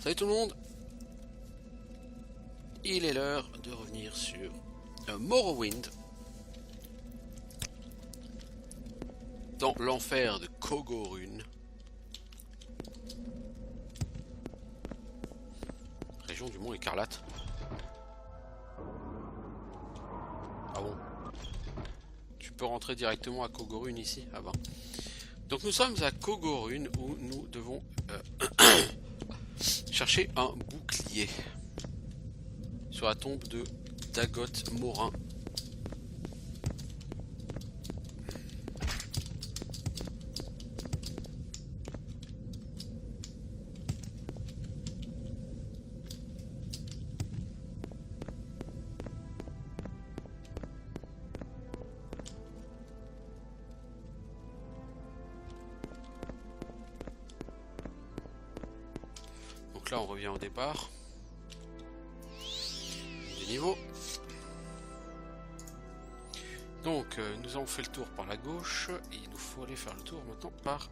Salut tout le monde. Il est l'heure de revenir sur Morrowind. Dans l'enfer de Kogorun. Région du Mont Écarlate. Ah bon? Tu peux rentrer directement à Kogorun ici? Ah ben. Donc nous sommes à Kogorun où nous devons chercher un bouclier. Sur la tombe de Dagot Morin. Donc là on revient au départ. Du niveau. Donc nous avons fait le tour par la gauche et il nous faut aller faire le tour maintenant par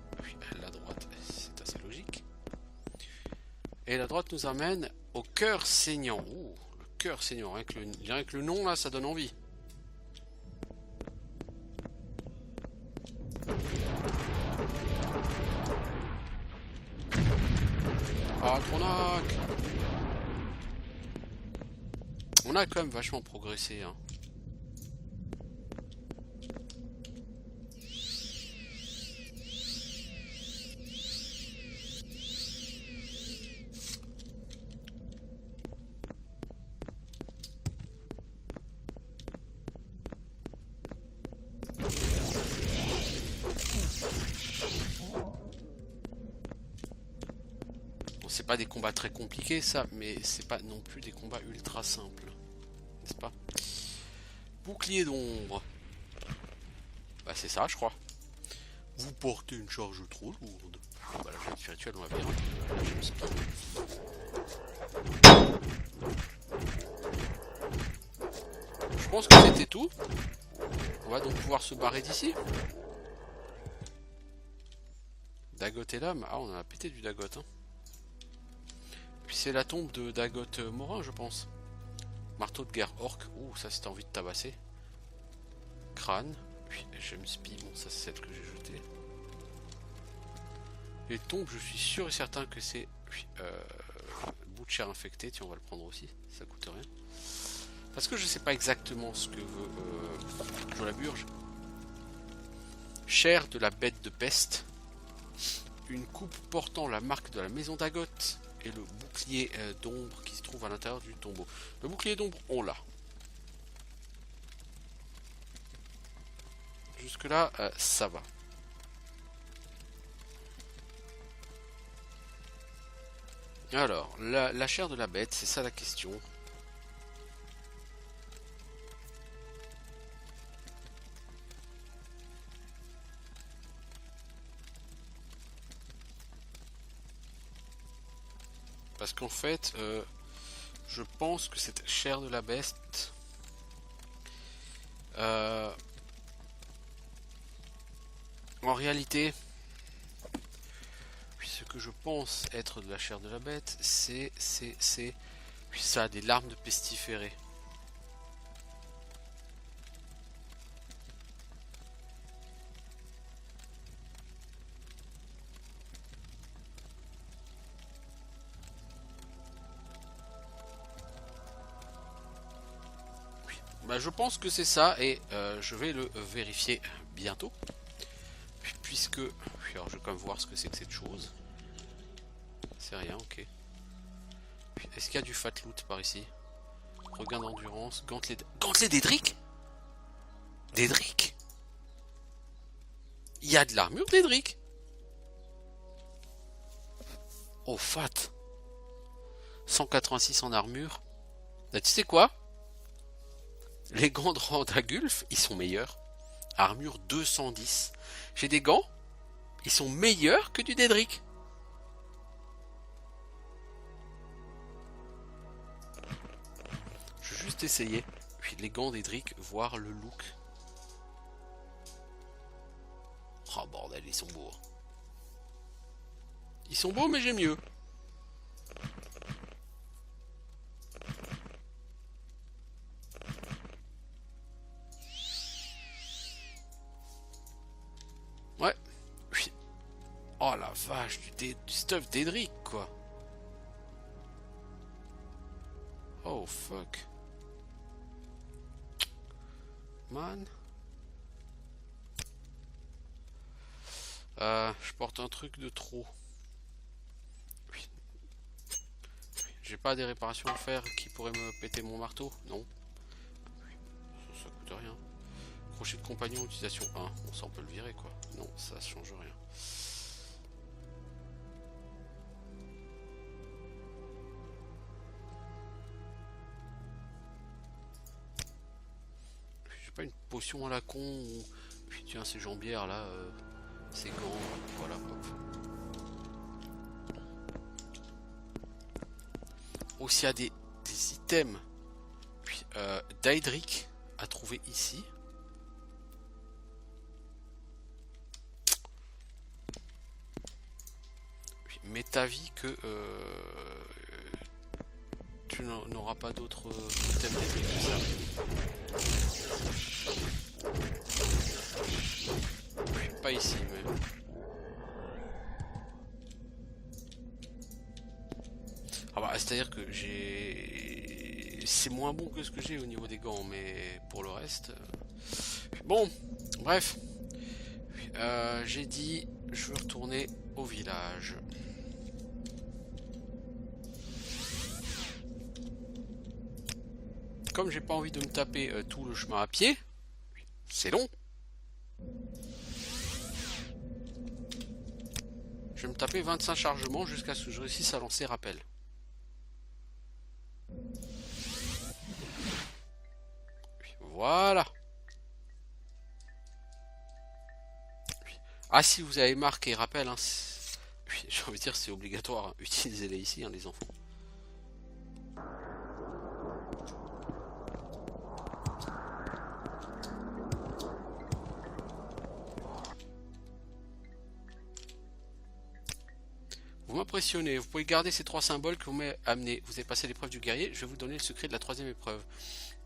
la droite. C'est assez logique. Et la droite nous amène au cœur saignant. Ouh, le cœur saignant, rien que le nom là ça donne envie. Ah, Tronac! On a quand même vachement progressé, hein. C'est pas des combats très compliqués ça, mais c'est pas non plus des combats ultra simples, n'est-ce pas? Bouclier d'ombre. Bah c'est ça je crois. Vous portez une charge trop lourde. Bah la jette spirituelle on va bien. Je pense que c'était tout. On va donc pouvoir se barrer d'ici. Dagot et l'âme. Ah on en a pété du Dagot hein. Puis c'est la tombe de Dagot Morin je pense. Marteau de guerre orc. Ouh ça c'était envie de tabasser. Crâne. Puis j'aime spi. Bon ça c'est celle que j'ai jetée. Les tombes je suis sûr et certain que c'est bout de chair infecté. Tiens on va le prendre aussi. Ça coûte rien. Parce que je sais pas exactement ce que veut Joe la Burge. Chair de la bête de peste. Une coupe portant la marque de la maison d'Agot. Et le bouclier d'ombre qui se trouve à l'intérieur du tombeau. Le bouclier d'ombre, on l'a. Jusque là, ça va. Alors, la chair de la bête, c'est ça la question. Parce qu'en fait, je pense que cette chair de la bête... en réalité, ce que je pense être de la chair de la bête, c'est ça, des larmes de pestiféré. Bah, je pense que c'est ça et je vais le vérifier bientôt. Puisque... Alors je vais quand même voir ce que c'est que cette chose. C'est rien, ok. Est-ce qu'il y a du fat loot par ici? Regain d'endurance, gantelet... Gantelet d'Edric? D'Edric? Il y a de l'armure d'Edric? Oh fat. 186 en armure. Là, tu sais quoi? Les gants de Randagulf, ils sont meilleurs. Armure 210. J'ai des gants, ils sont meilleurs que du Dédric. Je vais juste essayer. Puis les gants d'Edric, voir le look. Oh bordel, ils sont beaux. Ils sont beaux, mais j'ai mieux. Oh la vache, du stuff d'Edric quoi. Oh fuck. Man. Je porte un truc de trop. Oui. J'ai pas des réparations à faire qui pourraient me péter mon marteau? Non. Ça coûte rien. Crochet de compagnon, utilisation 1. Bon, ça on peut le virer quoi. Non, ça change rien. J'ai pas une potion à la con ou... Puis tiens, ces jambières là, ces gants, voilà, hop. Aussi, il y a des items d'Aedric à trouver ici. Mais t'avis que tu n'auras pas d'autres items d'Aedric que ça. Pas ici même. Ah bah, c'est-à-dire que j'ai... C'est moins bon que ce que j'ai au niveau des gants, mais pour le reste... Bon, bref. J'ai dit, je veux retourner au village. Comme j'ai pas envie de me taper tout le chemin à pied, c'est long. Je vais me taper 25 chargements jusqu'à ce que je réussisse à lancer rappel. Voilà. Ah, si vous avez marqué rappel, hein, j'ai envie de dire c'est obligatoire, hein. Utilisez-les ici, hein, les enfants. Vous m'impressionnez, vous pouvez garder ces 3 symboles que vous m'avez amenés. Vous avez passé l'épreuve du guerrier, je vais vous donner le secret de la 3e épreuve.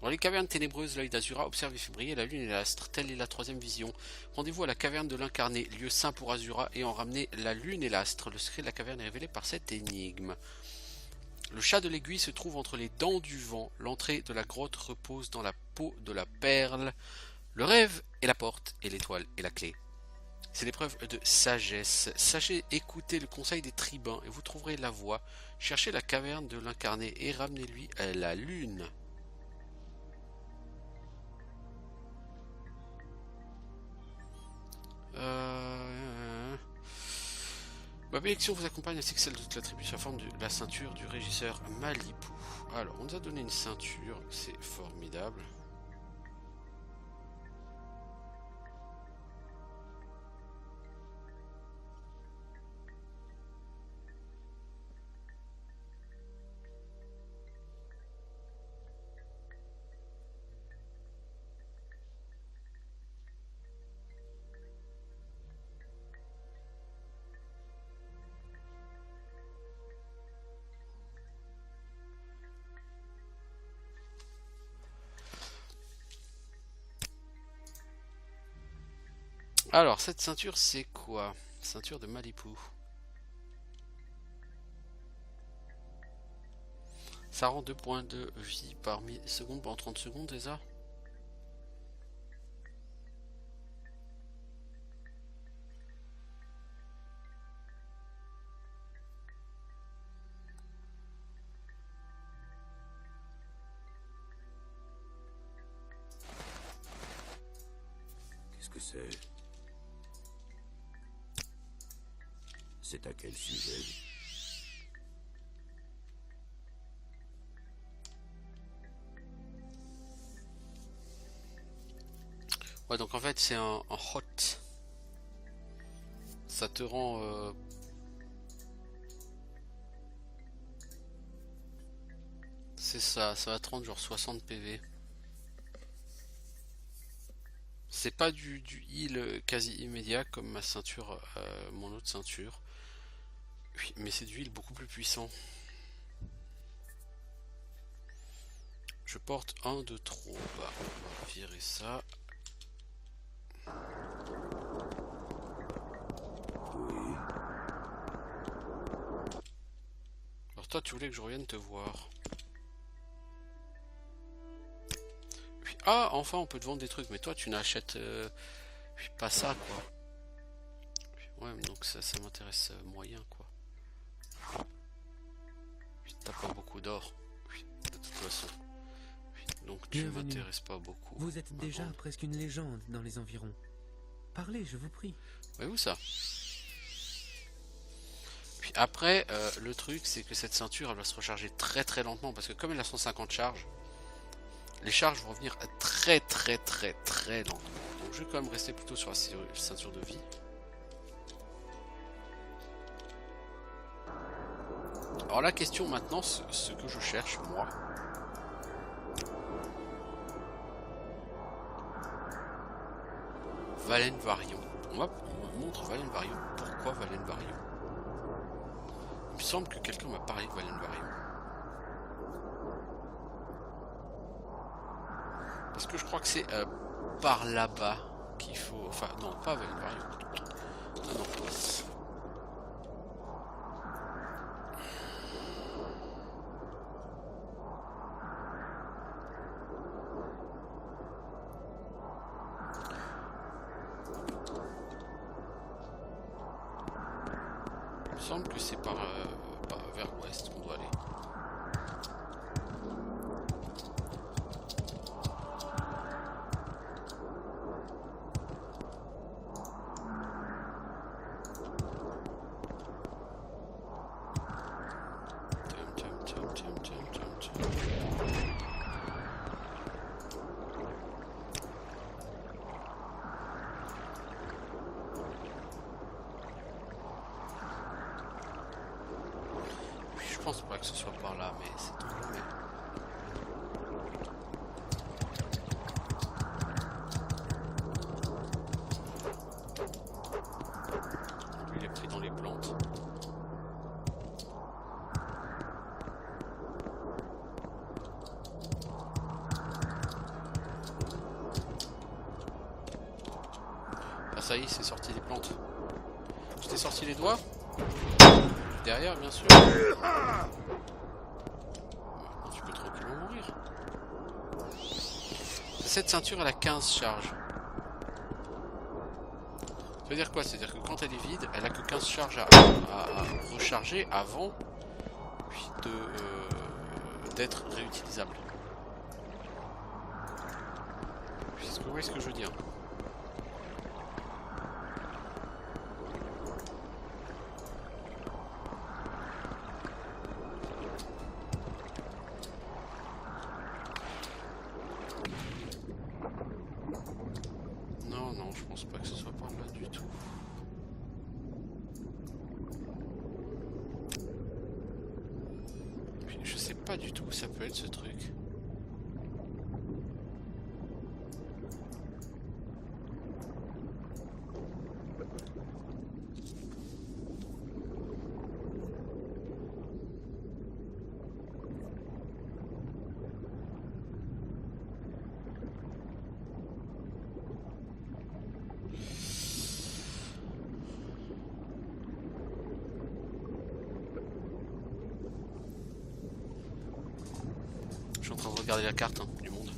Dans les cavernes ténébreuses, l'œil d'Azura observe et fait briller la lune et l'astre, telle est la 3e vision. Rendez-vous à la caverne de l'incarné, lieu saint pour Azura, et en ramener la lune et l'astre. Le secret de la caverne est révélé par cette énigme. Le chat de l'aiguille se trouve entre les dents du vent. L'entrée de la grotte repose dans la peau de la perle. Le rêve est la porte, et l'étoile est la clé. C'est l'épreuve de sagesse. Sachez écouter le conseil des tribuns et vous trouverez la voie. Cherchez la caverne de l'incarné et ramenez-lui la lune. Ma bénédiction vous accompagne ainsi que celle de toute la tribu sous la forme de la ceinture du régisseur Malipou. Alors, on nous a donné une ceinture, c'est formidable. Alors, cette ceinture, c'est quoi? Ceinture de Malipou. Ça rend 2 points de vie par seconde pendant 30 secondes, c'est ça? Qu'est-ce que c'est? C'est à quel sujet? Ouais, donc en fait, c'est un hot. Ça te rend... C'est ça va te rendre genre 60 PV. C'est pas du heal quasi immédiat comme ma ceinture, mon autre ceinture. Oui, mais c'est du heal beaucoup plus puissant. Je porte un de trop. Bah, on va virer ça. Oui. toi tu voulais que je revienne te voir. Puis, ah, enfin on peut te vendre des trucs, mais toi tu n'achètes pas ça quoi. Puis, ouais, donc ça m'intéresse moyen quoi. Puis t'as pas beaucoup d'or. De toute façon. Puis, donc tu m'intéresses pas beaucoup. Vous êtes déjà presque une légende dans les environs. Parlez, je vous prie. Ouais, où ça? Puis après, le truc, c'est que cette ceinture, elle va se recharger très très lentement, parce que comme elle a 150 charges, les charges vont revenir très lentement. Donc je vais quand même rester plutôt sur la ceinture de vie. Alors la question maintenant, ce que je cherche, moi... Valen Varion. On montre Valen Varion. Pourquoi Valen Varion? Il me semble que quelqu'un m'a parlé de Valen Varion. Parce que je crois que c'est par là-bas qu'il faut... Enfin, non, pas Valen Varion. Non, non. Il me semble que c'est par vers l'ouest qu'on doit aller. Je pense pas que ce soit par là, mais c'est tout jamais. Lui, il est pris dans les plantes. Ah ça y est, c'est sorti des plantes. Je t'ai sorti les doigts? Derrière, bien sûr. Maintenant, tu peux tranquillement mourir. Cette ceinture, elle a 15 charges. Ça veut dire quoi? C'est-à-dire que quand elle est vide, elle a que 15 charges à recharger avant d'être réutilisable. Est-ce que vous voyez ce que je veux dire? Non, je pense pas que ce soit par là du tout. Puis, je sais pas du tout où ça peut être ce truc. Je suis en train de regarder la carte du monde.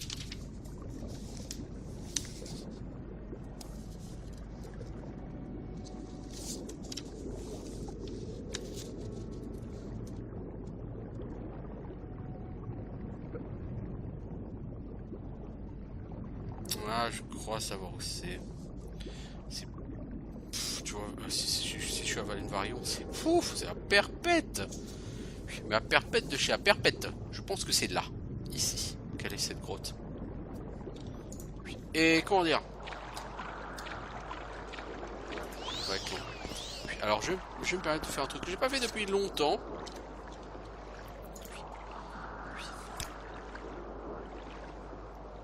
Ah, je crois savoir où c'est. Tu vois, si je suis à Valen Varion, c'est à Perpète. Mais à Perpète de chez à Perpète. Je pense que c'est là, ici, quelle est cette grotte. Et comment dire? Ouais, cool. Alors je vais me permettre de faire un truc que j'ai pas fait depuis longtemps.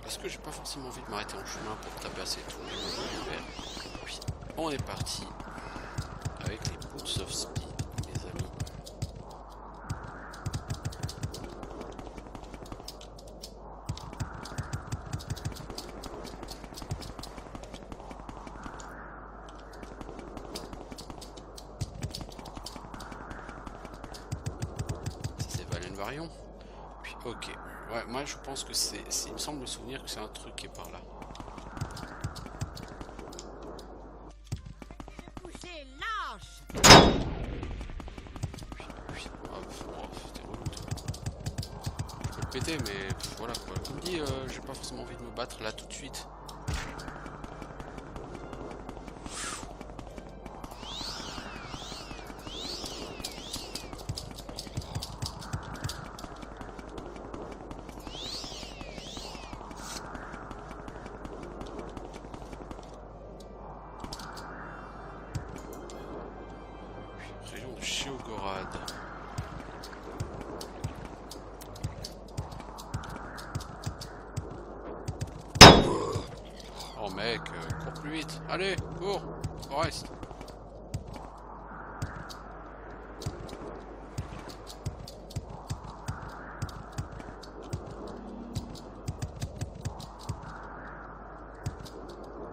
Parce que j'ai pas forcément envie de m'arrêter en chemin pour taper tout. Puis on est parti avec les Boots of Speed, mes amis. Rivarion. Puis ok. Ouais, moi je pense que c'est... Il me semble me souvenir que c'est un truc qui est par là. Poussez, lâche! Puis, hop, oh, c'était relou. Je peux le péter, mais voilà quoi. Comme dit, j'ai pas forcément envie de me battre là tout de suite. Région de Sheogorad. Oh mec, cours plus vite. Allez, cours, on reste.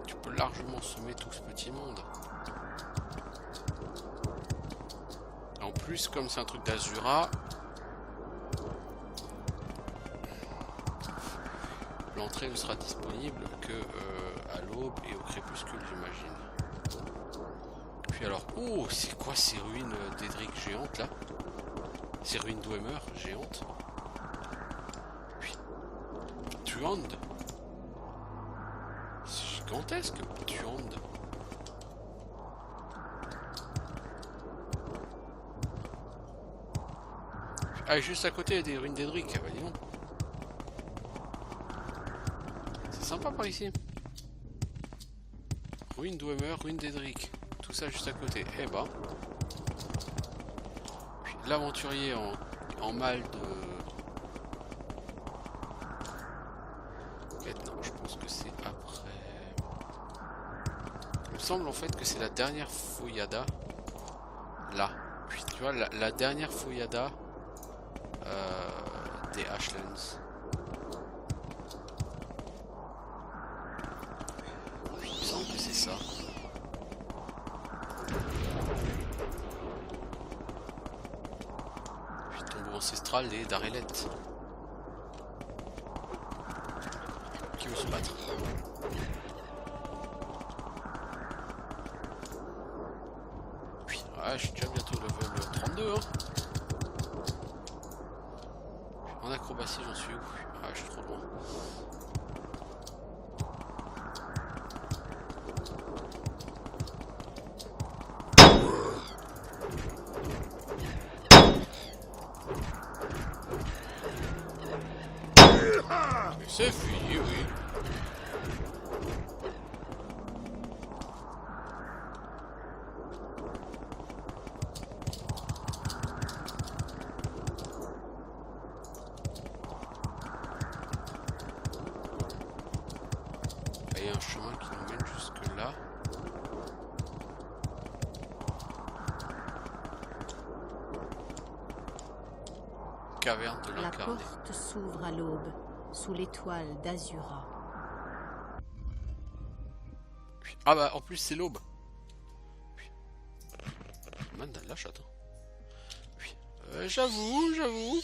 Tu peux largement semer tout ce petit monde. En plus, comme c'est un truc d'Azura, l'entrée ne sera disponible que à l'aube et au crépuscule, j'imagine. Puis alors, oh, c'est quoi ces ruines d'Edric géantes là? Ces ruines d'Ouemer géantes? Puis, Tuand. C'est gigantesque, Tuand. Ah, juste à côté des ruines d'Edric, bah dis donc. C'est sympa par ici. Ruine d'Ouemer, ruine d'Edric. Tout ça juste à côté. Eh ben. Puis l'aventurier en mal de... Non, je pense que c'est après. Il me semble en fait que c'est la dernière fouillada. Là. Puis tu vois, la dernière fouillada des Ashlands. Il me semble que c'est ça. Puis tombeau ancestral des Darelet. Qui veut se battre? Puis, ouais, je suis déjà bientôt level 32 hein. En acrobatie, j'en suis où? Ah, je suis trop loin. C'est fini, oui. Il y a un chemin qui nous mène jusque là. Caverne de La l'incarné. porte s'ouvre à l'aube, sous l'étoile d'Azura. Ah bah en plus c'est l'aube. Man de la chatte. J'avoue.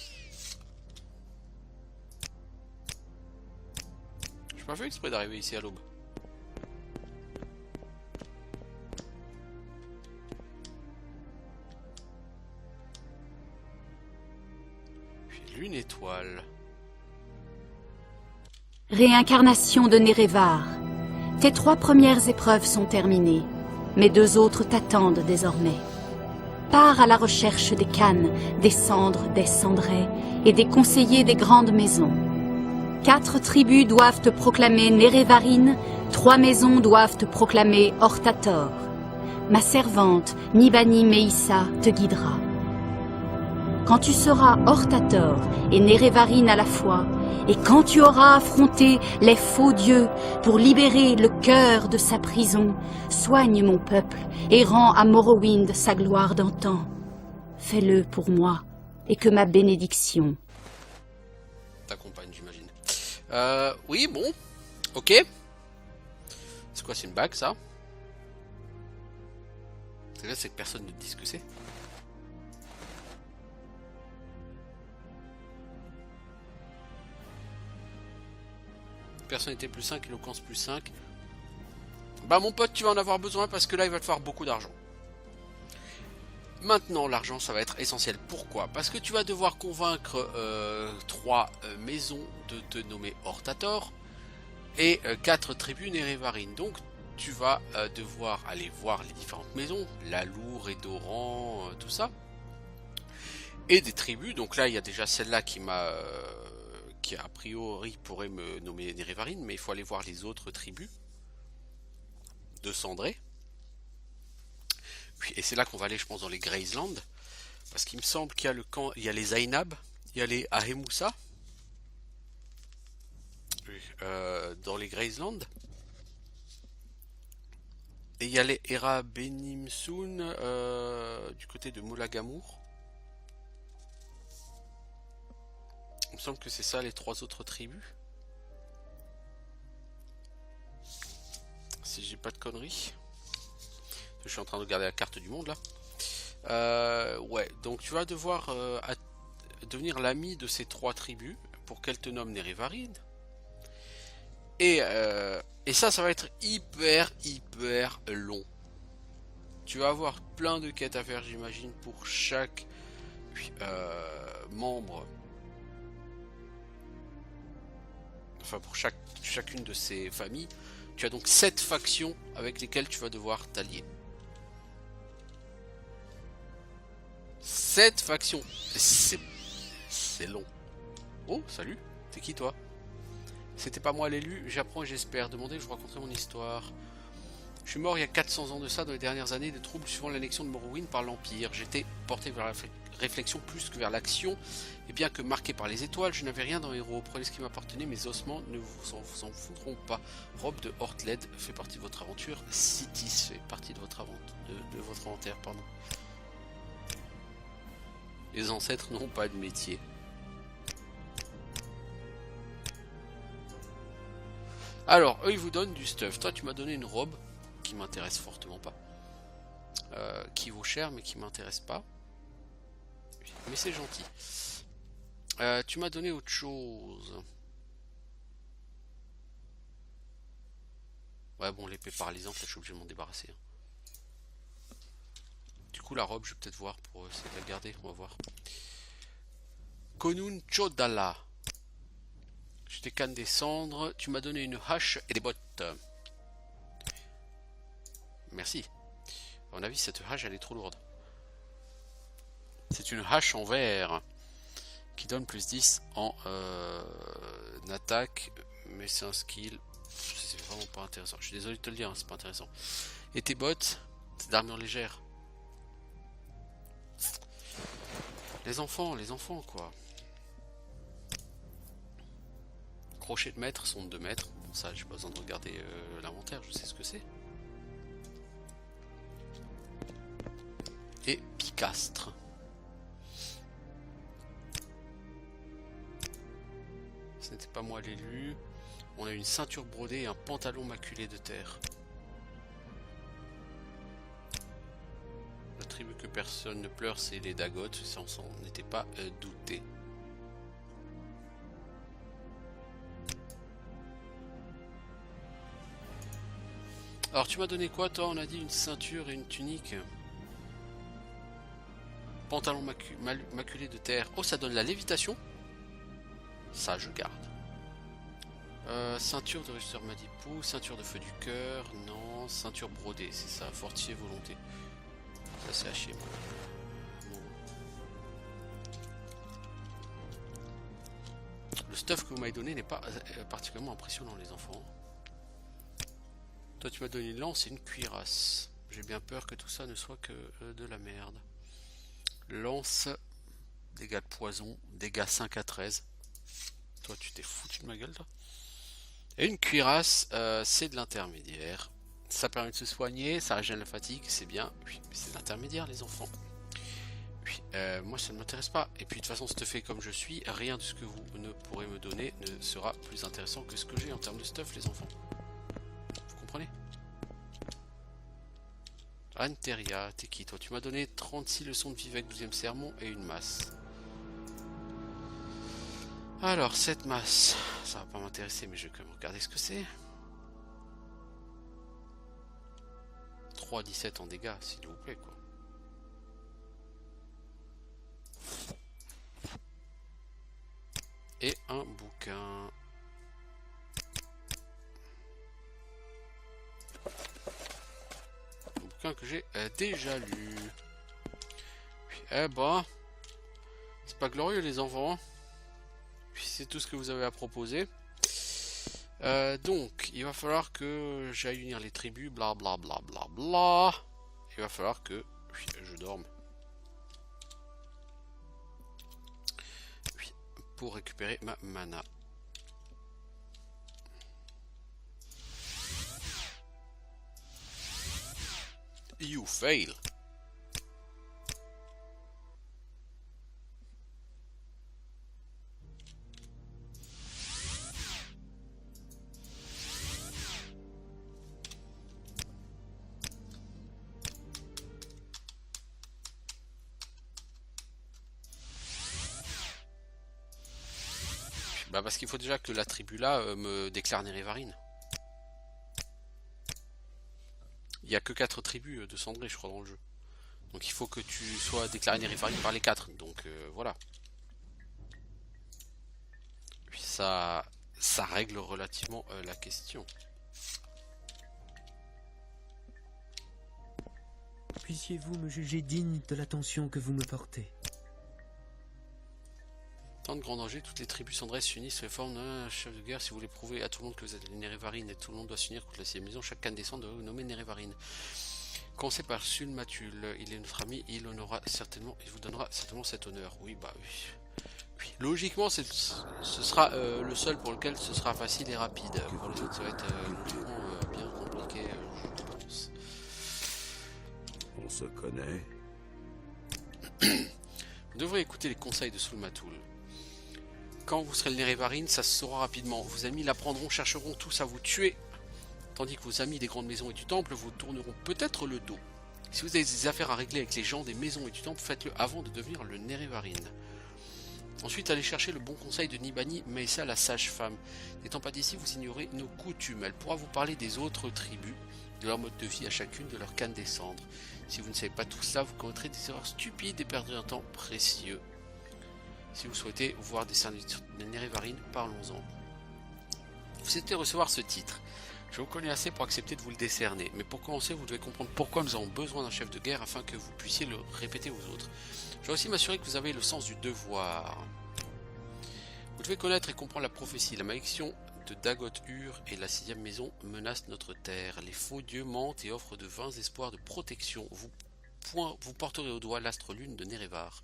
J'ai pas fait exprès d'arriver ici à l'aube. Lune étoile. Réincarnation de Nerevar. Tes 3 premières épreuves sont terminées, mais 2 autres t'attendent désormais. Pars à la recherche des cannes, des cendres, des cendrés et des conseillers des grandes maisons. 4 tribus doivent te proclamer Nerevarine, 3 maisons doivent te proclamer Hortator. Ma servante, Nibani Meissa, te guidera. Quand tu seras Hortator et Nerevarine à la fois, et quand tu auras affronté les faux dieux pour libérer le cœur de sa prison, soigne mon peuple et rends à Morrowind sa gloire d'antan. Fais-le pour moi, et que ma bénédiction t'accompagne, j'imagine. Oui, bon. Ok. C'est quoi, c'est une bague, ça? C'est que personne ne dit ce que c'est. Personnalité plus 5, éloquence plus 5. Bah mon pote, tu vas en avoir besoin parce que là il va te falloir beaucoup d'argent. Maintenant l'argent ça va être essentiel. Pourquoi? Parce que tu vas devoir convaincre 3 maisons de te nommer Hortator et 4 tribus Nerevarine. Donc tu vas devoir aller voir les différentes maisons, Lalour, Edoran, tout ça. Et des tribus, donc là il y a déjà celle-là qui m'a... qui a priori pourrait me nommer Nerevarine, mais il faut aller voir les autres tribus de Cendré. Et c'est là qu'on va aller, je pense, dans les Graysland, parce qu'il me semble qu'il y a le camp, il y a les Zainab, il y a les Ahemoussa, dans les Graysland, et il y a les Hera Benimsun du côté de Molagamour. Il me semble que c'est ça les 3 autres tribus. Si j'ai pas de conneries. Je suis en train de regarder la carte du monde là. Ouais, donc tu vas devoir devenir l'ami de ces 3 tribus pour qu'elles te nomment Nerevarine. Et ça va être hyper long. Tu vas avoir plein de quêtes à faire, j'imagine, pour chaque membre. Enfin, pour chacune de ces familles. Tu as donc 7 factions avec lesquelles tu vas devoir t'allier. 7 factions. C'est long. Oh, salut. T'es qui toi? C'était pas moi l'élu. J'apprends et j'espère. Demandez, je vous raconterai mon histoire. Je suis mort il y a 400 ans de ça, dans les dernières années de troubles suivant l'annexion de Morrowind par l'Empire. J'étais porté vers la réflexion plus que vers l'action. Et bien que marqué par les étoiles, je n'avais rien dans Héros. Prenez ce qui m'appartenait, mes ossements ne vous en foutront pas. Robe de Hortled fait partie de votre aventure. Citis fait partie de votre inventaire, pardon. Les ancêtres n'ont pas de métier. Alors, eux ils vous donnent du stuff. Toi tu m'as donné une robe qui m'intéresse fortement pas. Qui vaut cher mais qui m'intéresse pas. Mais c'est gentil. Tu m'as donné autre chose. Ouais bon, l'épée paralysante là je suis obligé de m'en débarrasser. Du coup la robe je vais peut-être voir pour essayer de la garder. On va voir. Konun Chodala. Je t'ai canne des cendres. Tu m'as donné une hache et des bottes. Merci. À mon avis cette hache elle est trop lourde. C'est une hache en verre qui donne plus 10 en attaque, mais c'est un skill, c'est vraiment pas intéressant. Je suis désolé de te le dire, hein, c'est pas intéressant. Et tes bottes, c'est d'armure légère. Les enfants quoi. Crochet de maître, sonde de maître. Bon ça j'ai pas besoin de regarder l'inventaire, je sais ce que c'est. Et Picastre. Ce n'était pas moi l'élu. On a une ceinture brodée et un pantalon maculé de terre. La tribu que personne ne pleure, c'est les Dagoth. Ça, on s'en était pas douté. Alors, tu m'as donné quoi, toi? On a dit une ceinture et une tunique. Pantalon maculé de terre. Oh, ça donne la lévitation. Ça, je garde. Ceinture de régisseur Madipou, ceinture de feu du cœur, non, ceinture brodée, c'est ça, fortifié volonté. Ça, c'est à chier, moi. Bon. Le stuff que vous m'avez donné n'est pas particulièrement impressionnant, les enfants. Toi, tu m'as donné une lance et une cuirasse. J'ai bien peur que tout ça ne soit que de la merde. Lance, dégâts de poison, dégâts 5 à 13. Toi, tu t'es foutu de ma gueule, toi. Et une cuirasse, c'est de l'intermédiaire. Ça permet de se soigner, ça régène la fatigue, c'est bien. Oui, mais c'est de l'intermédiaire, les enfants. Oui, moi, ça ne m'intéresse pas. Et puis, de toute façon, stuffé comme je suis, rien de ce que vous ne pourrez me donner ne sera plus intéressant que ce que j'ai en termes de stuff, les enfants. Vous comprenez? Anteria, t'es qui, toi? Tu m'as donné 36 leçons de Vivec, 12e sermon et une masse. Alors, cette masse, ça va pas m'intéresser, mais je vais quand même regarder ce que c'est. 3,17 en dégâts, s'il vous plaît, quoi. Et un bouquin. Un bouquin que j'ai déjà lu. Eh ben, c'est pas glorieux les enfants. Puis c'est tout ce que vous avez à proposer. Donc, il va falloir que j'aille unir les tribus, bla bla bla bla bla. Il va falloir que je dorme. Oui, pour récupérer ma mana. You fail. Bah parce qu'il faut déjà que la tribu là me déclare Nerevarine. Il n'y a que 4 tribus de cendrés je crois dans le jeu. Donc il faut que tu sois déclaré Nerevarine par les 4. Donc voilà. Puis ça règle relativement la question. Puissiez-vous me juger digne de l'attention que vous me portez. Tant de grands dangers, toutes les tribus cendrées s'unissent et forment un chef de guerre. Si vous voulez prouver à tout le monde que vous êtes les Nerevarine et tout le monde doit s'unir contre la sixième maison, chaque canne descend doit vous nommer Nerevarine. Commencez par Sulmatul, il est notre ami, il vous donnera certainement cet honneur. Oui, bah oui. Oui. Logiquement, ce sera le seul pour lequel ce sera facile et rapide. Pour les autres, ça va être logiquement bien compliqué, je pense. On se connaît. Vous devrez écouter les conseils de Sulmatul. Quand vous serez le Nerevarine, ça se saura rapidement. Vos amis l'apprendront, chercheront tous à vous tuer. Tandis que vos amis des grandes maisons et du temple vous tourneront peut-être le dos. Si vous avez des affaires à régler avec les gens des maisons et du temple, faites-le avant de devenir le Nerevarine. Ensuite, allez chercher le bon conseil de Nibani Meissa, la sage-femme. N'étant pas d'ici, vous ignorez nos coutumes. Elle pourra vous parler des autres tribus, de leur mode de vie à chacune, de leur canne des cendres. Si vous ne savez pas tout cela, vous commettrez des erreurs stupides et perdrez un temps précieux. Si vous souhaitez voir décerner des Nerevarine, parlons-en. Vous souhaitez recevoir ce titre. Je vous connais assez pour accepter de vous le décerner, mais pour commencer, vous devez comprendre pourquoi nous avons besoin d'un chef de guerre afin que vous puissiez le répéter aux autres. Je dois aussi m'assurer que vous avez le sens du devoir. Vous devez connaître et comprendre la prophétie. La malédiction de Dagoth-Ur et la sixième maison menacent notre terre. Les faux dieux mentent et offrent de vains espoirs de protection. Vous porterez au doigt l'astre lune de Nerevar.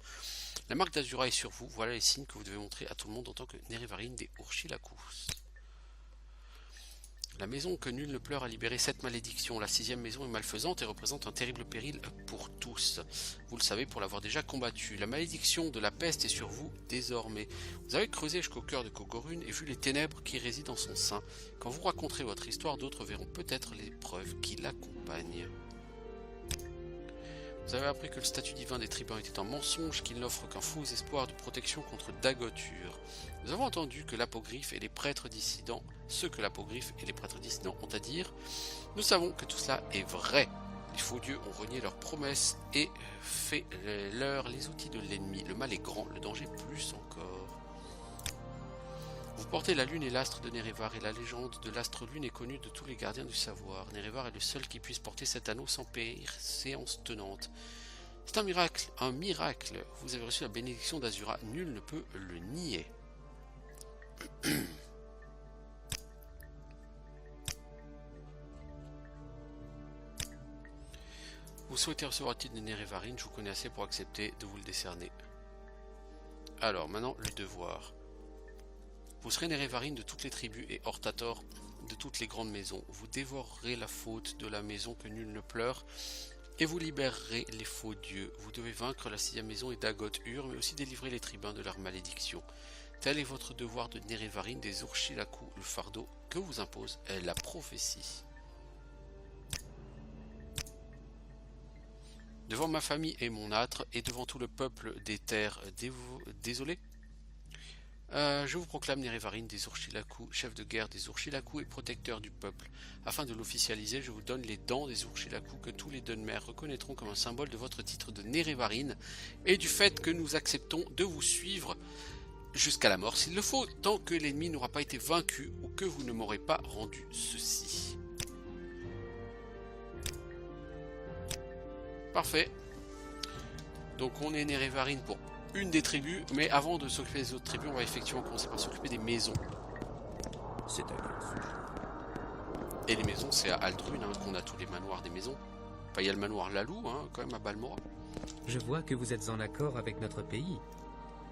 La marque d'Azura est sur vous. Voilà les signes que vous devez montrer à tout le monde en tant que Nerevarine des Urshilakous. La maison que nul ne pleure a libéré 7 malédictions. La sixième maison est malfaisante et représente un terrible péril pour tous. Vous le savez pour l'avoir déjà combattu. La malédiction de la peste est sur vous désormais. Vous avez creusé jusqu'au cœur de Kogorun et vu les ténèbres qui résident en son sein. Quand vous raconterez votre histoire, d'autres verront peut-être les preuves qui l'accompagnent. Vous avez appris que le statut divin des tribuns était un mensonge, qu'il n'offre qu'un faux espoir de protection contre Dagoth-Ur. Nous avons entendu que l'apogriffe et les prêtres dissidents, ce que l'apogriffe et les prêtres dissidents ont à dire. Nous savons que tout cela est vrai. Les faux dieux ont renié leurs promesses et fait leur les outils de l'ennemi. Le mal est grand, le danger plus encore. Vous portez la lune et l'astre de Nerevar, et la légende de l'astre lune est connue de tous les gardiens du savoir. Nerevar est le seul qui puisse porter cet anneau sans séance tenante. C'est un miracle, un miracle. Vous avez reçu la bénédiction d'Azura, nul ne peut le nier. Vous souhaitez recevoir le titre de Nerevarine, je vous connais assez pour accepter de vous le décerner. Alors, maintenant, le devoir. Vous serez Nerevarine de toutes les tribus et Hortator de toutes les grandes maisons. Vous dévorerez la faute de la maison que nul ne pleure et vous libérerez les faux dieux. Vous devez vaincre la sixième maison et Dagoth-Ur, mais aussi délivrer les tribuns de leur malédiction. Tel est votre devoir de Nerevarine des Urshilakous, le fardeau que vous impose la prophétie. Devant ma famille et mon âtre, et devant tout le peuple des terres désolées, Je vous proclame Nerevarine des Urchilaku, chef de guerre des Urchilaku et protecteur du peuple. Afin de l'officialiser, je vous donne les dents des Urchilaku que tous les Dunmer reconnaîtront comme un symbole de votre titre de Nerevarine et du fait que nous acceptons de vous suivre jusqu'à la mort s'il le faut, tant que l'ennemi n'aura pas été vaincu ou que vous ne m'aurez pas rendu ceci. Parfait. Donc on est Nerevarine pour une des tribus, mais avant de s'occuper des autres tribus, on va effectivement commencer par s'occuper des maisons. C'est à quel sujet? Et les maisons, c'est à Aldrun hein, qu'on a tous les manoirs des maisons. Enfin, il y a le manoir Lalou, hein, quand même à Balmora. Je vois que vous êtes en accord avec notre pays.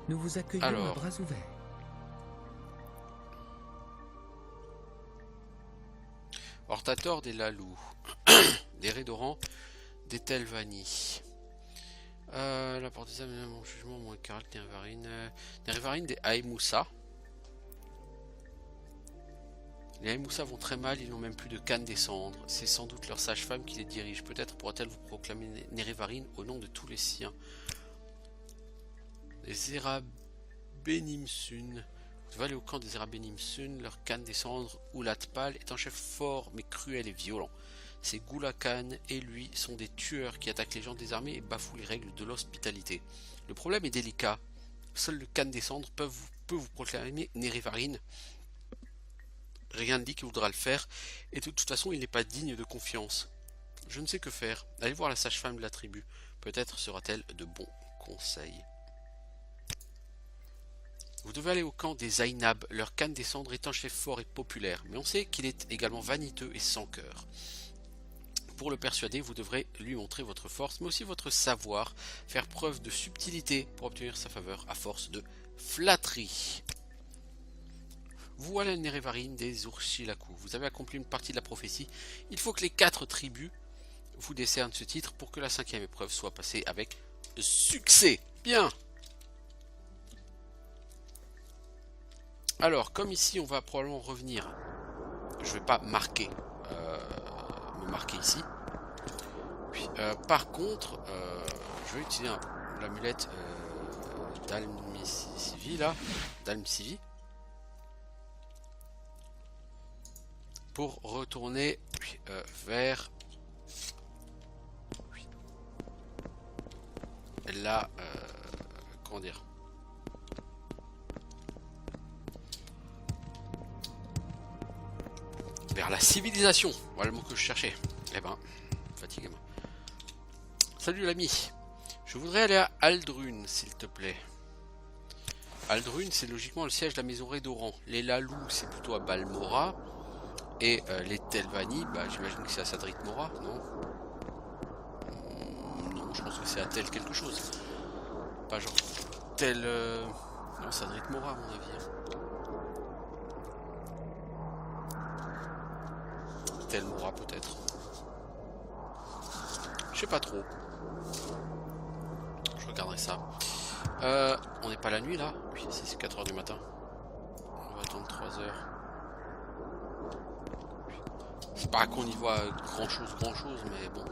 Nous vous accueillons à bras ouverts. Hortator des Lalou, des Rédorans, des Telvanni. La porte des âmes, mon jugement, moins Karal, Nerevarine des Aemoussa. Les Aemoussa vont très mal, ils n'ont même plus de canne des cendres. C'est sans doute leur sage-femme qui les dirige. Peut-être pourra-t-elle vous proclamer Nerevarine au nom de tous les siens. Les Erabenimsun. Vous devez aller au camp des Erabenimsun, leur canne des cendres, Oulatpal est un chef fort mais cruel et violent. Ces Goulakan et lui sont des tueurs qui attaquent les gens désarmés et bafouent les règles de l'hospitalité. Le problème est délicat. Seul le Khan des cendres peut vous proclamer Nerevarine. Rien ne dit qu'il voudra le faire, et de toute façon il n'est pas digne de confiance. Je ne sais que faire. Allez voir la sage-femme de la tribu. Peut-être sera-t-elle de bons conseils. Vous devez aller au camp des Ainab. Leur Khan des cendres est un chef fort et populaire, mais on sait qu'il est également vaniteux et sans cœur. Pour le persuader, vous devrez lui montrer votre force, mais aussi votre savoir, faire preuve de subtilité pour obtenir sa faveur à force de flatterie. Voilà le Nerevarine des Urchilaku. Vous avez accompli une partie de la prophétie. Il faut que les 4 tribus vous décernent ce titre pour que la 5e épreuve soit passée avec succès. Bien. Alors, comme ici, on va probablement revenir. Je ne vais pas marquer. Me marquer ici. Puis, par contre, je vais utiliser l'amulette d'Almsivi là, d'Almsivi, pour retourner vers la comment dire, vers la civilisation. Voilà le mot que je cherchais. Eh ben, fatigue-moi. Salut l'ami. Je voudrais aller à Aldrun, s'il te plaît. Aldrun, c'est logiquement le siège de la maison Rédoran. Les Lalou, c'est plutôt à Balmora. Et les Telvanni, bah, j'imagine que c'est à Sadrit Mora, non? Non, je pense que c'est à Tel quelque chose. Pas genre Tel... Non, Sadrit Mora, à mon avis. Tel Mora, peut-être. Je sais pas trop. Je regarderai ça. On n'est pas la nuit là? Oui, c'est 4h du matin. On va attendre 3 heures. C'est pas qu'on y voit grand chose, mais bon.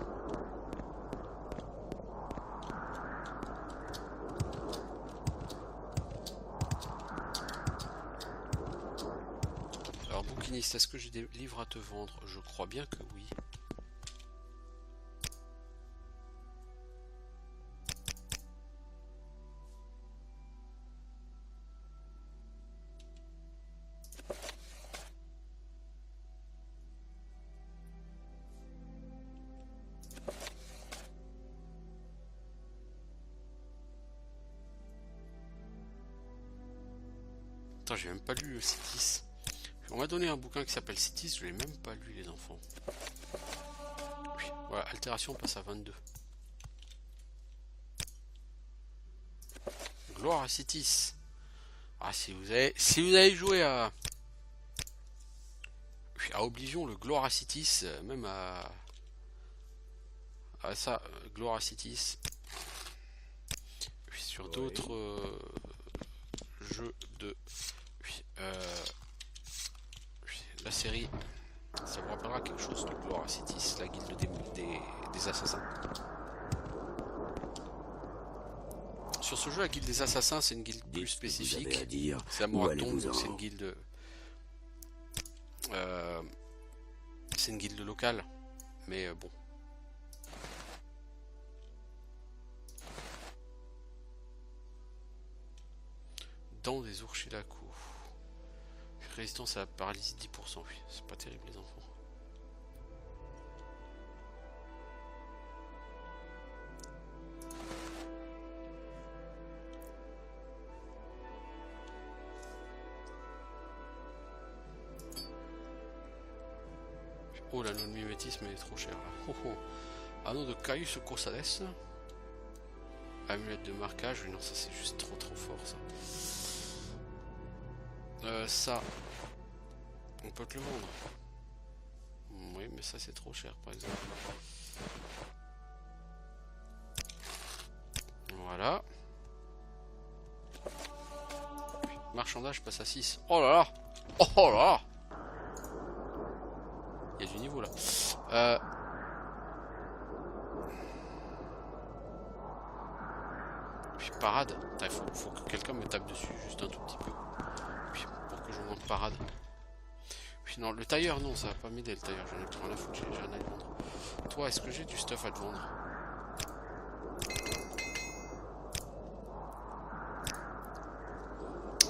Alors bouquiniste, est-ce que j'ai des livres à te vendre? Je crois bien que oui. Attends, j'ai même pas lu Citis. On m'a donné un bouquin qui s'appelle Citis, je l'ai même pas lu, les enfants. Oui, voilà, altération passe à 22. Gloire à Citis. Ah, si vous avez joué à Oblivion, le Gloire à Citis, même à ça, Gloire à Citis. Sur d'autres jeux de la série, ça vous rappellera quelque chose de Gloire à Citis, la guilde des assassins. sur ce jeu, la guilde des assassins, c'est une guilde plus Dites ce que vous spécifique. avez à dire, C'est à ou Moraton, allez-vous-en. donc c'est une guilde... c'est une guilde locale, mais bon. Dents des Urshilako. Résistance à la paralysie 10%, oui, c'est pas terrible les enfants. Oh, l'anneau de mimétisme est trop cher là. Oh, oh. Anneau de Caius Corsales. Amulette de marquage, oui non ça c'est juste trop fort ça. Ça, on peut te le vendre. Oui mais ça c'est trop cher par exemple. Voilà. Marchandage passe à 6. Oh là là. Oh là là. Il y a du niveau là. Puis parade. Il faut que quelqu'un me tape dessus juste un tout petit peu. Puis pour que je monte parade. Puis non, le tailleur non, ça va pas m'aider le tailleur. J'en ai plus rien à foutre, j'ai rien à le vendre. Toi, est-ce que j'ai du stuff à te vendre?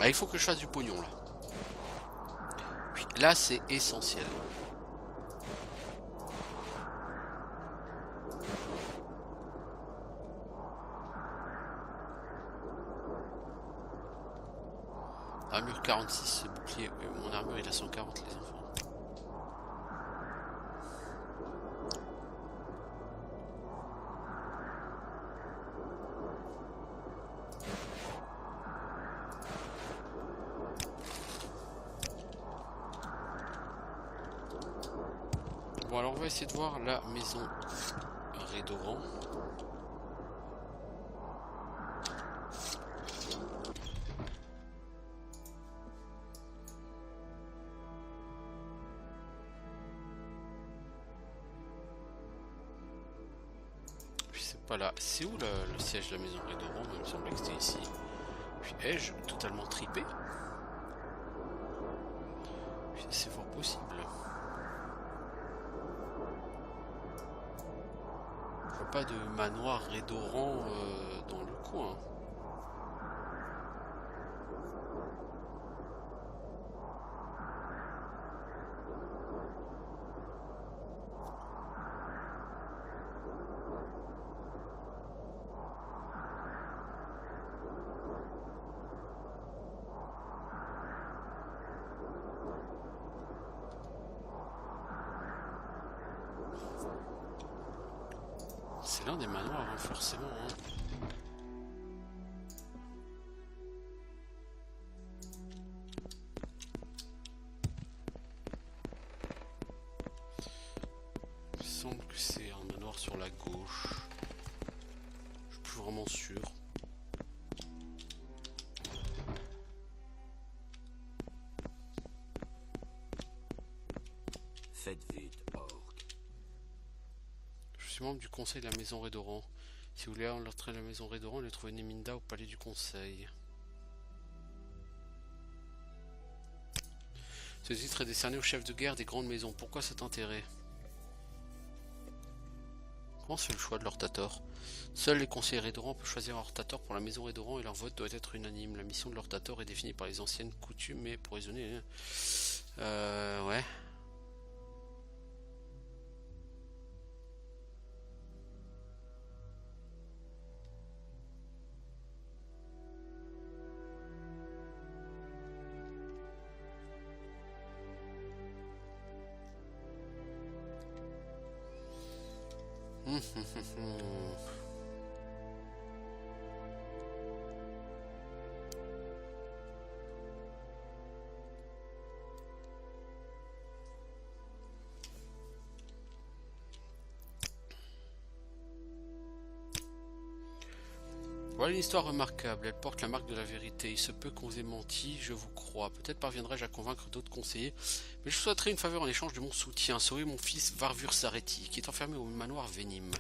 Ah, il faut que je fasse du pognon là. Puis là c'est essentiel. Armure 46, bouclier. Mon armure il a 140 les enfants. Bon alors on va essayer de voir la maison Rédoran. Voilà, c'est où le siège de la maison Rédoran? Il me semblait que c'était ici. Puis ai-je totalement tripé? C'est fort possible. Je vois pas de manoir Rédoran dans le coin. C'est l'un des manoirs, hein, forcément. Hein. Il me semble que c'est un manoir sur la gauche. Je suis plus vraiment sûr. Faites vite, orc. Je suis membre du conseil de la maison Rédoran. Si vous voulez entrer à la maison Rédoran, allez trouver Neminda au palais du conseil. Ce titre est décerné au chef de guerre des grandes maisons. Pourquoi cet intérêt? Comment c'est le choix de l'Hortator? Seuls les conseillers Rédoran peuvent choisir un Hortator pour la maison Rédoran et leur vote doit être unanime. La mission de l'Hortator est définie par les anciennes coutumes, mais pour raisonner... ouais... Voilà une histoire remarquable, elle porte la marque de la vérité. Il se peut qu'on vous ait menti, je vous crois. Peut-être parviendrai-je à convaincre d'autres conseillers, mais je souhaiterais une faveur en échange de mon soutien. Sauver mon fils Varvur Sareti, qui est enfermé au manoir Vénim.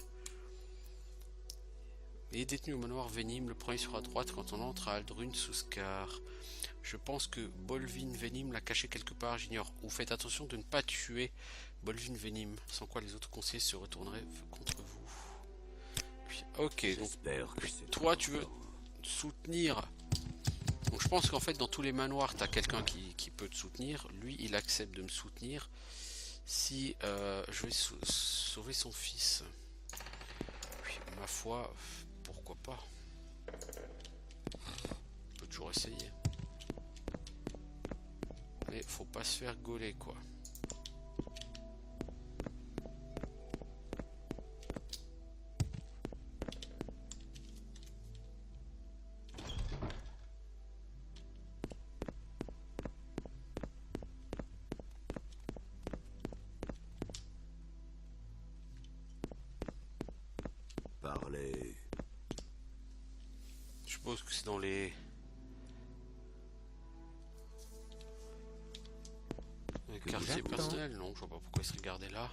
Il est détenu au manoir Venim, le premier sur à droite quand on entre à Aldrun sous Scar. Je pense que Bolvin Venim l'a caché quelque part, j'ignore. Ou faites attention de ne pas tuer Bolvin Venim, sans quoi les autres conseillers se retourneraient contre vous. Puis, ok, donc toi tu veux soutenir. Donc je pense qu'en fait dans tous les manoirs t'as quelqu'un qui peut te soutenir. Lui il accepte de me soutenir si je vais sauver son fils. Puis ma foi, pourquoi pas. On peut toujours essayer. Mais faut pas se faire gauler quoi. Parlez. Je suppose que c'est dans les quartiers personnels. Non, je vois pas pourquoi il serait gardé là.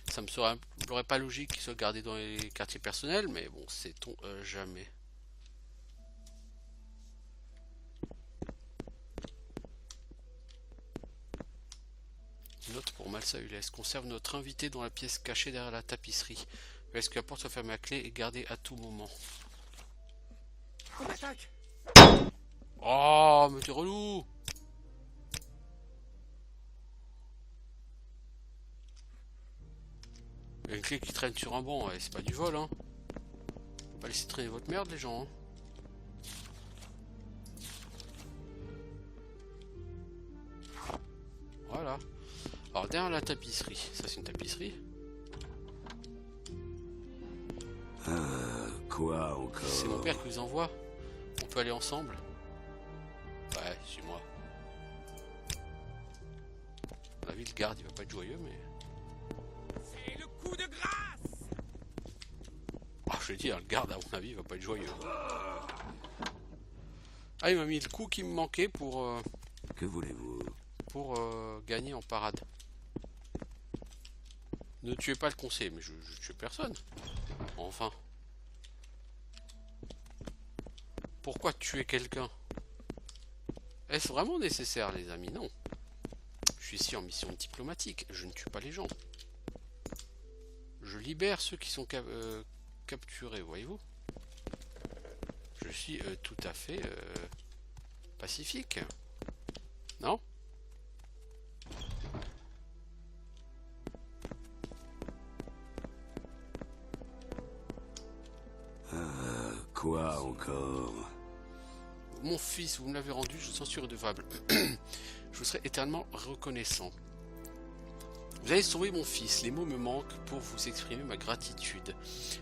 Ça me semblerait pas logique qu'il soit gardé dans les quartiers personnels, mais bon, sait-on jamais. Note pour Malsa Ules. Conserve notre invité dans la pièce cachée derrière la tapisserie. Est-ce que la porte soit fermée à clé et gardée à tout moment? On attaque. Oh, mais t'es relou! Il y a une clé qui traîne sur un banc, ouais, c'est pas du vol, hein. Faut pas laisser traîner votre merde, les gens, hein. Voilà. Alors, derrière la tapisserie, ça c'est une tapisserie. Quoi encore? C'est mon père qui vous envoie. On peut aller ensemble? Ouais, c'est moi. À la vie, le garde, il va pas être joyeux, mais... C'est le coup de grâce. Ah, je te dis, le garde, à mon avis, il va pas être joyeux. Ah, il m'a mis le coup qui me manquait pour... Que voulez-vous? Pour gagner en parade. Ne tuez pas le conseiller, mais je tue personne. Enfin. Pourquoi tuer quelqu'un? Est-ce vraiment nécessaire, les amis? Non. Je suis ici en mission diplomatique. Je ne tue pas les gens. Je libère ceux qui sont capturés, voyez-vous? Je suis tout à fait pacifique. Non? Quoi encore? Mon fils, vous me l'avez rendu, je vous en suis redevable. Je vous serai éternellement reconnaissant. Vous avez sauvé mon fils, les mots me manquent pour vous exprimer ma gratitude.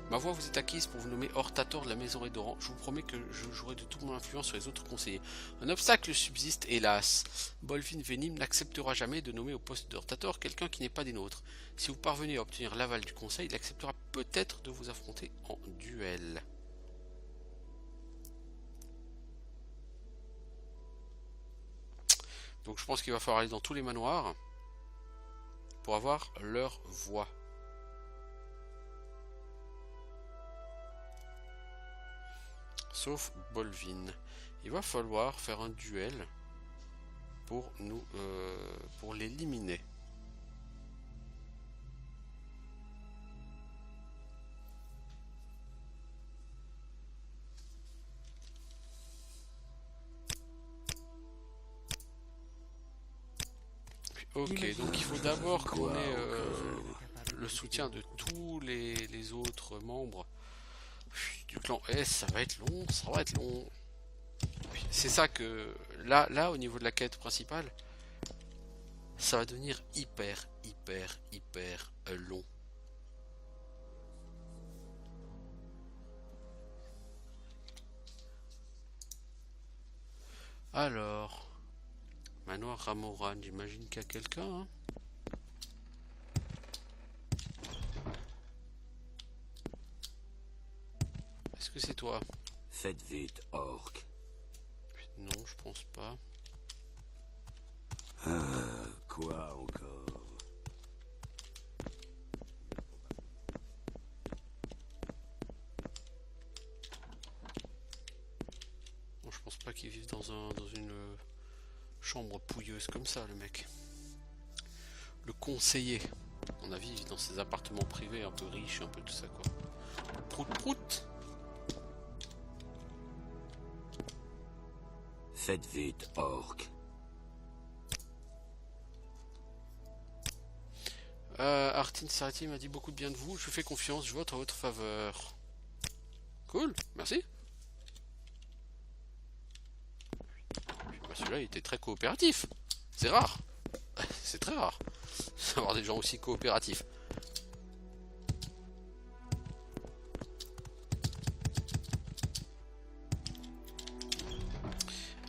Ma voix vous est acquise pour vous nommer Hortator de la maison Redoran. Je vous promets que je jouerai de toute mon influence sur les autres conseillers. Un obstacle subsiste, hélas. Bolvin Venim n'acceptera jamais de nommer au poste d'Hortator quelqu'un qui n'est pas des nôtres. Si vous parvenez à obtenir l'aval du conseil, il acceptera peut-être de vous affronter en duel. Donc je pense qu'il va falloir aller dans tous les manoirs pour avoir leur voix. Sauf Bolvin. Il va falloir faire un duel pour nous pour l'éliminer. Ok, donc il faut d'abord qu'on ait le soutien de tous les autres membres du clan S. Ça va être long, ça va être long. C'est ça que là au niveau de la quête principale, ça va devenir hyper long. Alors... Manoir Ramoran, j'imagine qu'il y a quelqu'un, hein. Est-ce que c'est toi? Faites vite, orc. Non, je pense pas. Quoi encore? pas qu'il vive dans une chambre pouilleuse comme ça, le mec. Le conseiller. À mon avis, il vit dans ses appartements privés un peu riches, un peu tout ça, quoi. Prout prout. Faites vite, orc. Artin Sarati m'a dit beaucoup de bien de vous. Je vous fais confiance, je vote en votre faveur. Cool, merci. Bah, celui-là, il était très coopératif. C'est rare. C'est très rare d'avoir des gens aussi coopératifs.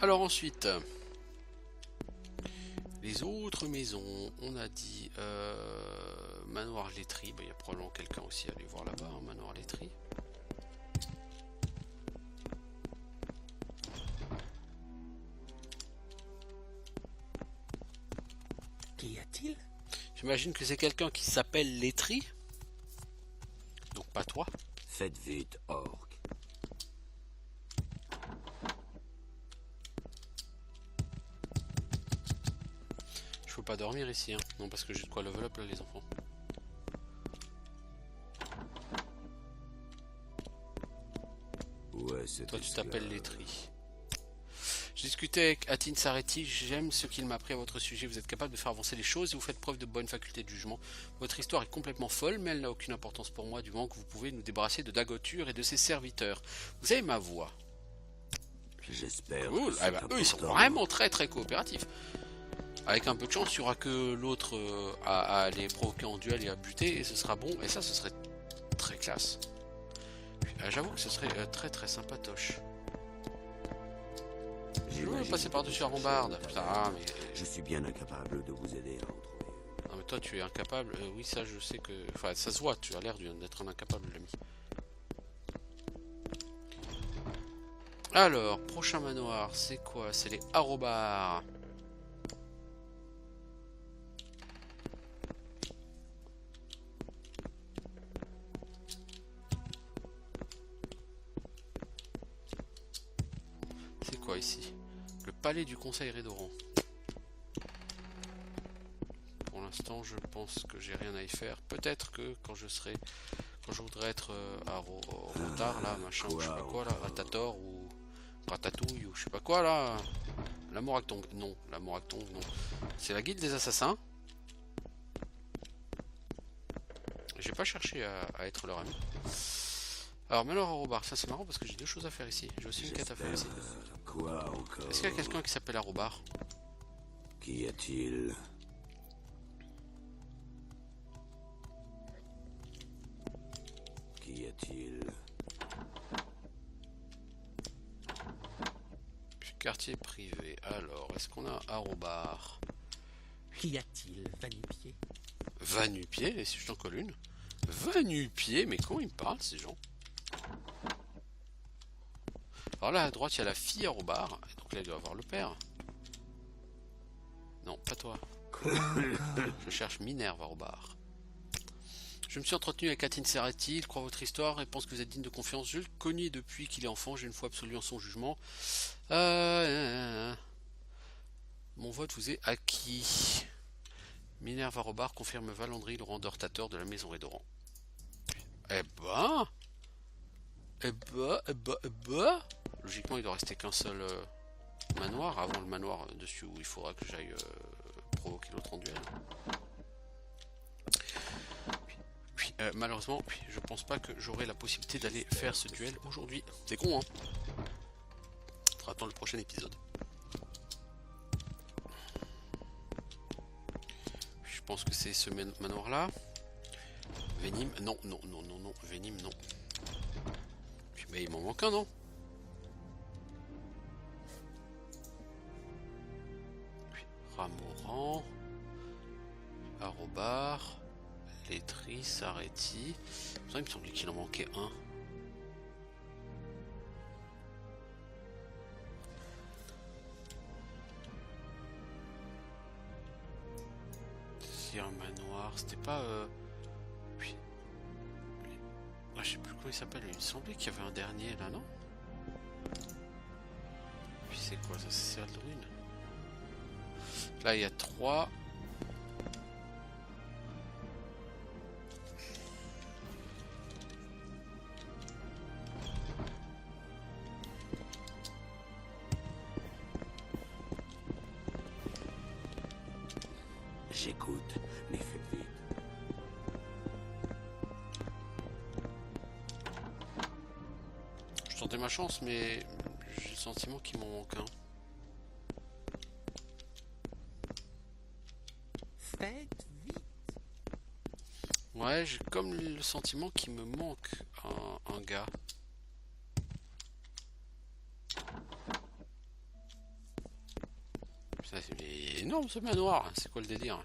Alors ensuite, les autres maisons, on a dit manoir laiterie, il y a probablement quelqu'un aussi à aller voir là-bas, hein, manoir laiterie. Qu'y a-t-il? J'imagine que c'est quelqu'un qui s'appelle laiterie, donc pas toi. Faites vite, orc. Je peux pas dormir ici, hein. Non, parce que j'ai de quoi level up là, les enfants. Ouais, c'est Toi, tu t'appelles laiterie. J'ai discuté avec Atin Sareti, j'aime ce qu'il m'a appris à votre sujet. Vous êtes capable de faire avancer les choses et vous faites preuve de bonne faculté de jugement. Votre histoire est complètement folle, mais elle n'a aucune importance pour moi du moment que vous pouvez nous débarrasser de Dagotur et de ses serviteurs. Vous avez ma voix. J'espère. Cool. Que Ah bah, eux, ils sont vraiment très très coopératifs. Avec un peu de chance, il n'y aura que l'autre à les provoquer en duel et à buter, et ce sera bon. Et ça, ce serait très classe. J'avoue que ce serait très très sympatoche. Je veux passer par-dessus la rambarde. Putain, mais... Je suis bien incapable de vous aider à en trouver. Non mais toi tu es incapable. Oui, ça je sais que... Enfin, ça se voit, tu as l'air d'être un incapable, l'ami. Alors, prochain manoir, c'est quoi? C'est les Arobars. C'est quoi ici? Le palais du conseil Rédoran. Pour l'instant, je pense que j'ai rien à y faire. Peut-être que quand je voudrais être à Rotar, là, machin, ou je sais pas quoi, là, Ratator, ou Ratatouille, ou je sais pas quoi, là. La Moraktongue, non. La Moraktongue, non. C'est la guilde des assassins. J'ai pas cherché à être leur ami. Alors, Malheur à Robar, ça c'est marrant parce que j'ai deux choses à faire ici. J'ai aussi une quête à faire ici. Quoi encore? Est-ce qu'il y a quelqu'un qui s'appelle Arobar? Qu'y a-t-il? Qu'y a-t-il? Quartier privé. Alors, est-ce qu'on a Arobar? Qu'y a-t-il, Vanipié? Vanupier, et si je t'en colle une? Vanupier, mais comment ils me parlent ces gens? Alors là à droite il y a la fille Arobar, donc là il doit avoir le père. Non, pas toi. Je cherche Minerve Arobar. Je me suis entretenu avec Atin Sareti, il croit votre histoire et pense que vous êtes digne de confiance. Je le connais depuis qu'il est enfant, j'ai une foi absolue en son jugement. Mon vote vous est acquis. Minerve Arobar confirme Valandry, le rendeur-tateur de la maison Rédoran. Eh ben... Logiquement, il doit rester qu'un seul manoir avant le manoir dessus où il faudra que j'aille provoquer l'autre en duel. Puis, malheureusement, je pense pas que j'aurai la possibilité d'aller faire ce duel aujourd'hui. C'est con, hein? On va attendre le prochain épisode. Je pense que c'est ce manoir-là. Venim, non. Venim, non. Mais il m'en manque un, non? Ramoran, Arobar, Laiterie, Sareti. Il me semblait qu'il en manquait un. C'est un manoir, c'était pas... Oui. Ah, je sais plus comment il s'appelle, il me semblait qu'il y avait un dernier là, non? Oui, quoi ça? C'est de ruine. Là il y a 3. J'écoute, mais faites vite. Je tentais ma chance, mais j'ai le sentiment qu'il m'en manque un. Faites vite. Ouais, j'ai comme le sentiment qu'il me manque un gars. Putain, c'est énorme ce manoir, c'est quoi le délire?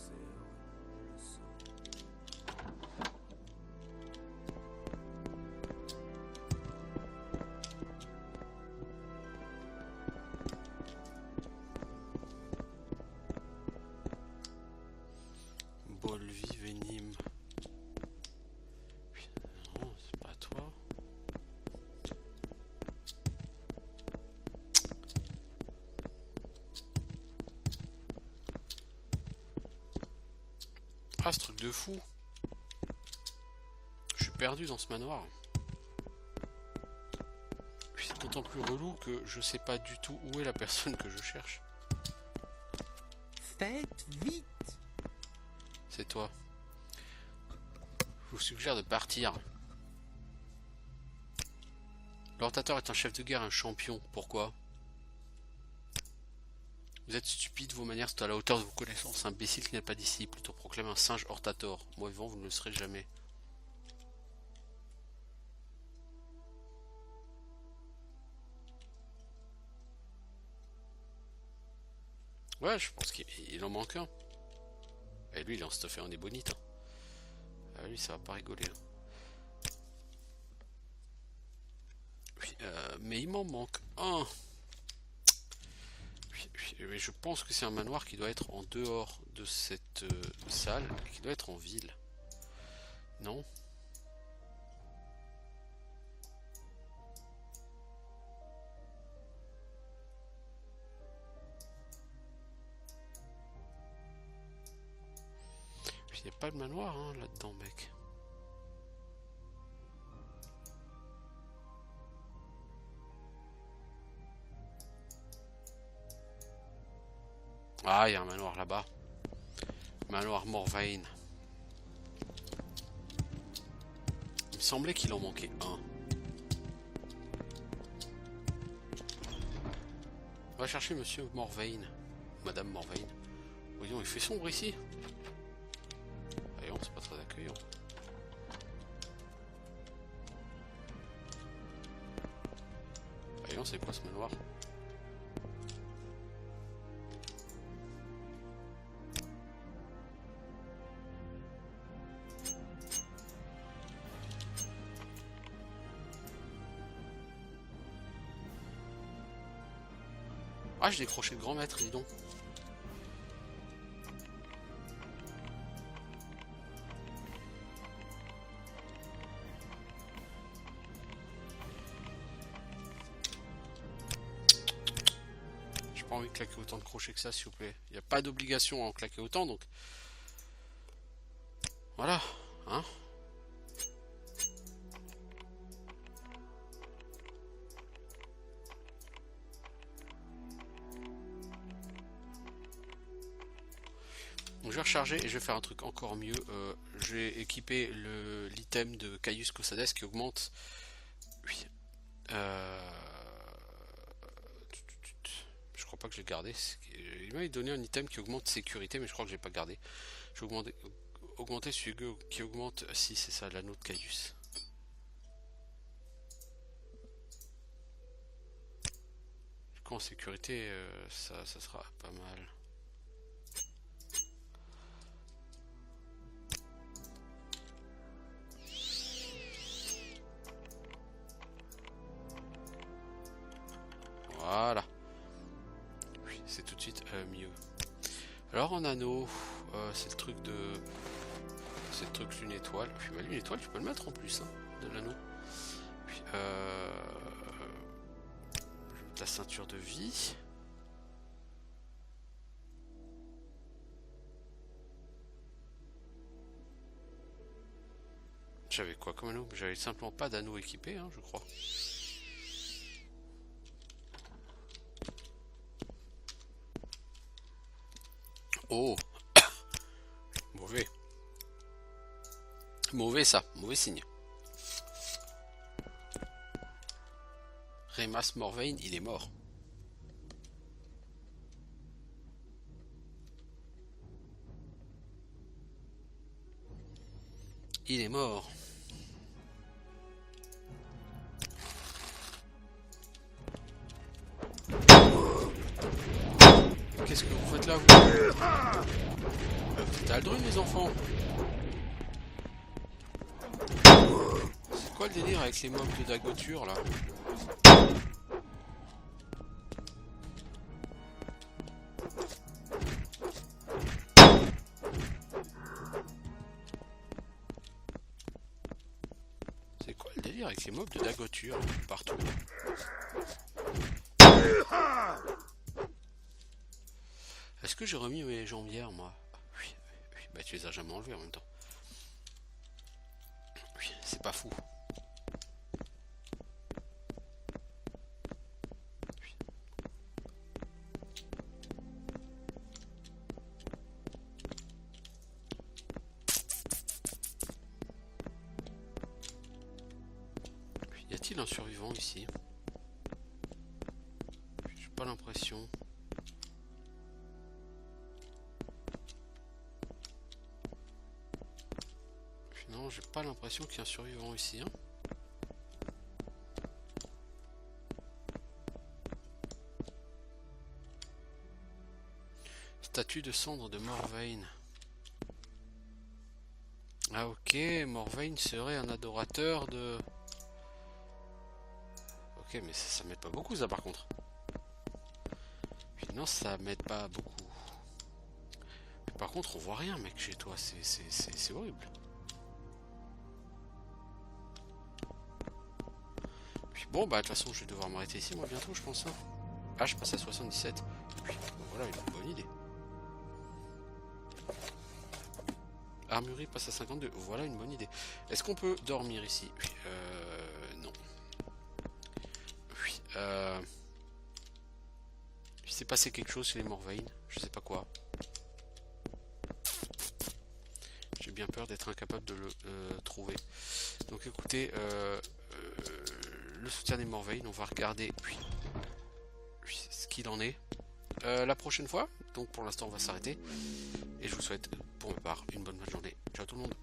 Quelqu'un m'observe, je le sens. Bolvi Venim. Non, c'est pas toi. Ah, ce truc de fou. Je suis perdu dans ce manoir. Puis c'est d'autant plus relou que je sais pas du tout où est la personne que je cherche. Faites vite. C'est toi. Je vous suggère de partir. L'Hortateur est un chef de guerre, un champion. Pourquoi? Vous êtes stupide, vos manières sont à la hauteur de vos connaissances. Imbécile qui n'est pas d'ici, plutôt proclame un singe Hortator. Moi vivant, vous ne le serez jamais. Ouais, je pense qu'il en manque un. Et lui, il est en stuffé en ébonite. Hein. Ah, lui, ça va pas rigoler. Hein. Oui, mais il m'en manque un. Mais je pense que c'est un manoir qui doit être en dehors de cette salle et qui doit être en ville. Non? Il n'y a pas de manoir hein, là-dedans, mec. Ah, il y a un manoir là-bas. Manoir Morvain. Il me semblait qu'il en manquait un. On va chercher monsieur Morvain. Madame Morvain. Voyons, il fait sombre ici. Voyons, c'est pas très accueillant. Voyons, c'est quoi ce manoir? Ah, j'ai décroché le grand maître, dis donc. J'ai pas envie de claquer autant de crochets que ça, s'il vous plaît. Il n'y a pas d'obligation à en claquer autant, donc... Voilà, hein. Donc je vais recharger et je vais faire un truc encore mieux. Je vais équiper l'item de Caius Caussades qui augmente. Oui. Je crois pas que j'ai gardé. Il m'a donné un item qui augmente sécurité, mais je crois que j'ai pas gardé. Je vais augmenter celui qui augmente. Si c'est ça, l'anneau de Caius. coup en sécurité, ça sera pas mal. Voilà. Oui, c'est tout de suite mieux. Alors en anneau, c'est le truc de... C'est le truc lune étoile. Puis bah, lune étoile, tu peux le mettre en plus, hein, de l'anneau. Puis la ceinture de vie. J'avais quoi comme anneau? J'avais simplement pas d'anneau équipé, hein, je crois. Oh. Mauvais. Mauvais ça, mauvais signe. Remas Morvain, il est mort. Il est mort. Qu'est-ce que vous faites là, vous? C'est Aldrun, les enfants. C'est quoi le délire avec les mobs de Dagoture, là? C'est quoi le délire avec les mobs de Dagoture partout? Est-ce que j'ai remis mes jambières, moi? Oui, oui, bah tu les as jamais enlevées en même temps. Oui, c'est pas fou. Oui. Y a-t-il un survivant ici? J'ai pas l'impression. Non, j'ai pas l'impression qu'il y a un survivant ici. Hein. Statue de cendre de Morvain. Ah ok, Morvain serait un adorateur de... Ok, mais ça m'aide pas beaucoup ça par contre. Puis non, ça m'aide pas beaucoup. Mais par contre, on voit rien mec chez toi, c'est horrible. Bon bah de toute façon je vais devoir m'arrêter ici moi bientôt je pense. Hein. Ah je passe à 77. Puis, bon, voilà une bonne idée. Armurerie passe à 52. Voilà une bonne idée. Est-ce qu'on peut dormir ici? Oui, non. Oui. Il s'est passé quelque chose chez les Morvain. Je sais pas quoi. J'ai bien peur d'être incapable de le trouver. Donc écoutez, le soutien des Morvain, on va regarder ce qu'il en est la prochaine fois. Donc pour l'instant on va s'arrêter. Et je vous souhaite pour ma part une bonne journée. Ciao tout le monde.